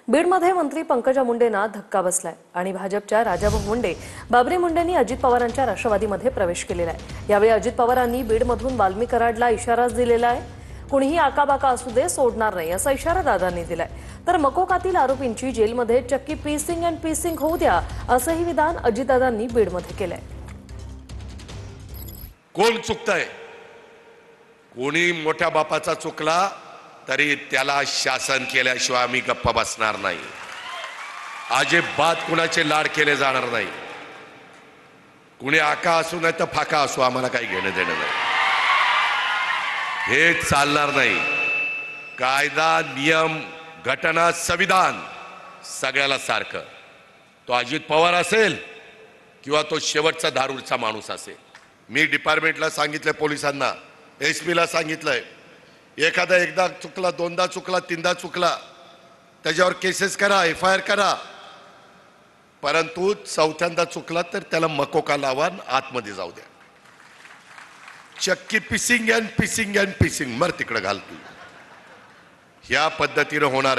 बीडमध्ये मंत्री पंकजा मुंडेंना धक्का बसलाय आणि भाजपच्या राजाभाऊ मुंडे, बाबरी मुंडेंनी अजित पवारांच्या राष्ट्रवादीमध्ये प्रवेश केलेला आहे। यावेळी अजित पवारांनी बीडमधून वाल्मी कराडला इशाराच दिलेला आहे। कुणीही आकाबाका असू दे, सोडणार नाही असा इशारा दादांनी दिलाय। तर मकोकातील आरोपींची जेलमध्ये चक्की पीसिंग अँड पीसिंग होऊ द्या असंही विधान अजितदादांनी बीडमध्ये केलंय। कोण चुकतंय? कोणी मोठ्या बापाचा चुकला तरी त्याला शासन केल्याशिवाय आम्ही गप्प बसणार नाही। अजिबात कुणाचे लाड केले जाणार नाही। कुणी आका असू नाही तर फाका असू, आम्हाला काही घेणं देणं नाही। हे चालणार नाही। कायदा, नियम, घटना, संविधान सगळ्याला सारखं। तो अजित पवार असेल किंवा तो शेवटचा धारूरचा माणूस असेल। मी डिपार्टमेंटला सांगितलं, पोलिसांना, एसपीला सांगितलंय, एखादा एकदा चुकला, दोनदा चुकला, तीनदा चुकला त्याच्यावर केसेस करा, FIR करा, परंतु चौथ्यांदा चुकला तर त्याला मकोका लावा, आतमध्ये जाऊ द्या। चक्की pissing and pissing and pissing, मर तिकडे घाल तू। ह्या पद्धतीने होणार।